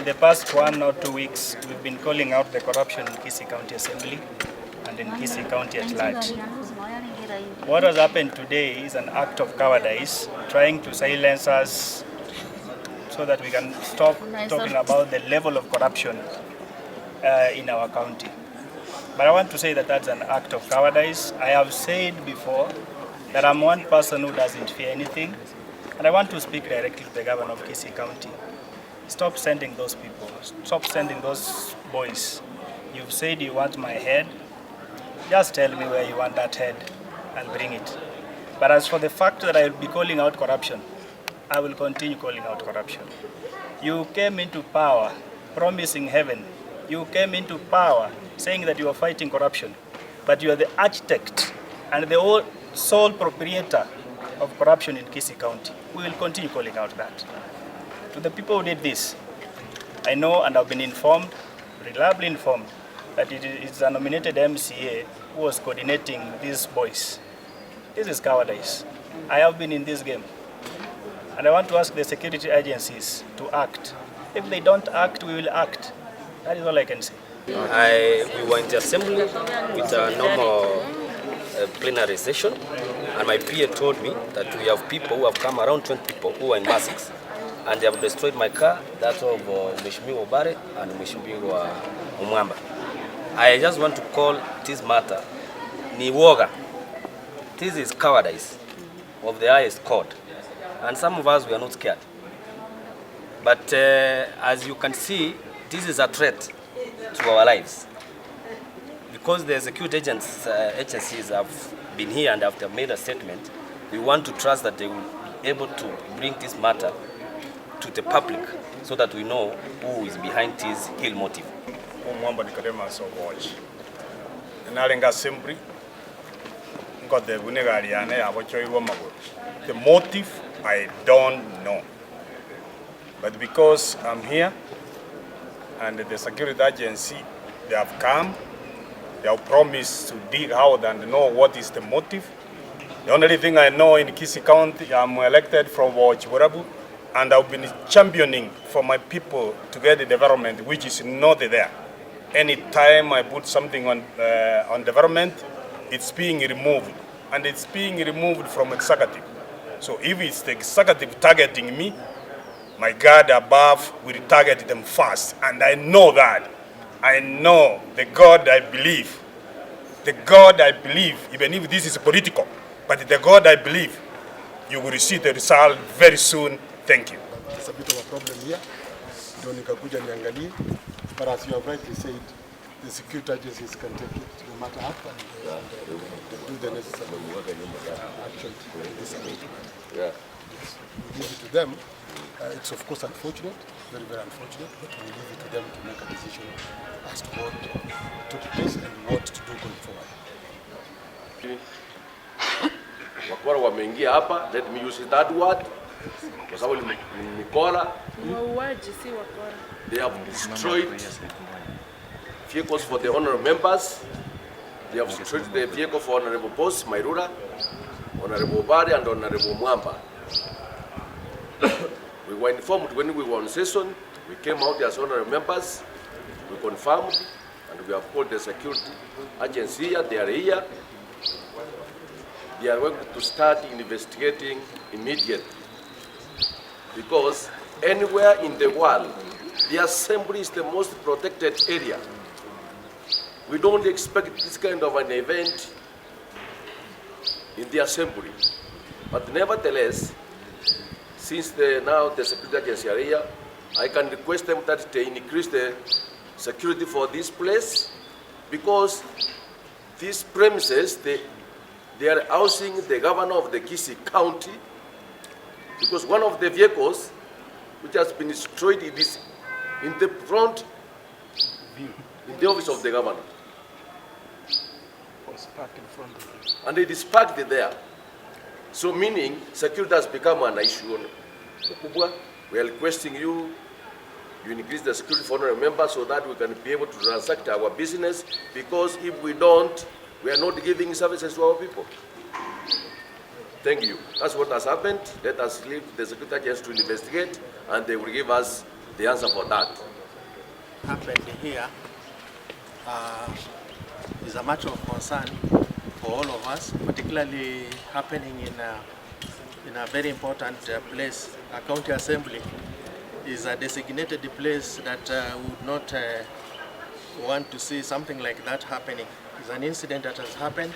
the past 1 or 2 weeks, we've been calling out the corruption in Kisii County Assembly and in Kisii County at large. What has happened today is an act of cowardice, trying to silence us so that we can stop talking about the level of corruption in our county. But I want to say that that's an act of cowardice. I have said before that I'm one person who doesn't fear anything, and I want to speak directly to the governor of Kisii County. Stop sending those people. Stop sending those boys. You've said you want my head. Just tell me where you want that head and bring it. But as for the fact that I will be calling out corruption, I will continue calling out corruption. You came into power promising heaven. You came into power saying that you are fighting corruption, but you are the architect and the sole proprietor of corruption in Kisii County. We will continue calling out that. To the people who did this, I know and I've been informed, reliably informed, that it is a nominated MCA who was coordinating these boys. This is cowardice. I have been in this game. And I want to ask the security agencies to act. If they don't act, we will act. That is all I can say. We were in the assembly with a normal plenary session, and my PA told me that we have people who have come, around 20 people who are in masks, and they have destroyed my car, that of Mheshimiwa Obare and Mheshimiwa Umwamba. I just want to call this matter ni woga. This is cowardice of the highest court, and some of us, we are not scared. But as you can see, this is a threat to our lives. Because the security agencies have been here and have made a statement, we want to trust that they will be able to bring this matter to the public so that we know who is behind this ill motive. The motive, I don't know. But because I'm here and the security agency, they have come, they have promised to dig out and know what is the motive. The only thing I know in Kisii County, I'm elected from Chiburabu, and I've been championing for my people to get the development, which is not there. Anytime I put something on development, it's being removed, and it's being removed from executive. So if it's the executive targeting me, my God above will target them first, and I know that. I know the God I believe. The God I believe, even if this is political, but the God I believe, you will receive the result very soon. Thank you. There's a bit of a problem here. Don't nikakuja niangalie, but as you have rightly said, the security agencies can take it no matter how and do the necessary action in this arrangement. Yeah. We leave it to them. It's of course unfortunate, very, very unfortunate, but we leave it to them to make a decision as to what took place and what to do going forward. Wakora wameingia hapa, let me use that word, kwa sababu ni mikora. Mauaji si wakora. They have destroyed vehicles for the honorable members. They have destroyed the vehicle for Honorable Boss Mairura, Honorable Obare and Honorable Mwamba. We were informed when we were on session. We came out as honorable members. We confirmed, and we have called the security agency here. They are here. They are going to start investigating immediately. Because anywhere in the world, the assembly is the most protected area. We don't expect this kind of an event in the assembly. But nevertheless, since now the security agency are here, I can request them that they increase the security for this place, because these premises, they are housing the governor of the Kisii County, because one of the vehicles which has been destroyed is in the front, in the office of the governor. And it is parked there. So meaning security has become an issue. We are requesting you increase the security for honorable members so that we can be able to transact our business, because if we don't, we are not giving services to our people. Thank you. That's what has happened. Let us leave the security agency to investigate, and they will give us the answer for that. happened here is a matter of concern for all of us, particularly happening in a very important place. A county assembly is a designated place that would not want to see something like that happening. It's an incident that has happened,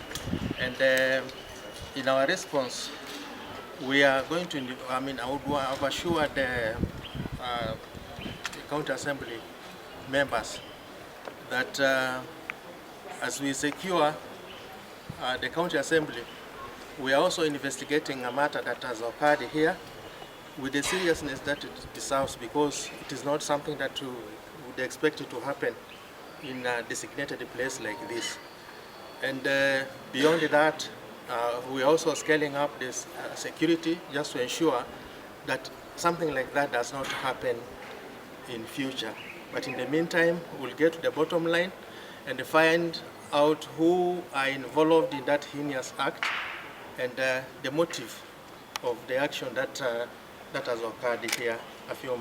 and in our response, we are going to, I would have assured the county assembly members that as we secure the county assembly, we are also investigating a matter that has occurred here with the seriousness that it deserves, because it is not something that we would expect it to happen in a designated place like this. And beyond that, we are also scaling up this security just to ensure that something like that does not happen in future. But in the meantime, we'll get to the bottom line and find out who are involved in that heinous act and the motive of the action that has occurred here a few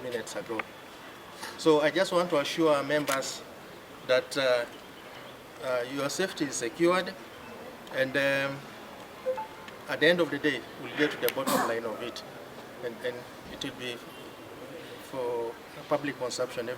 minutes ago. So I just want to assure our members that your safety is secured, and at the end of the day, we'll get to the bottom line of it, and it will be for public consumption every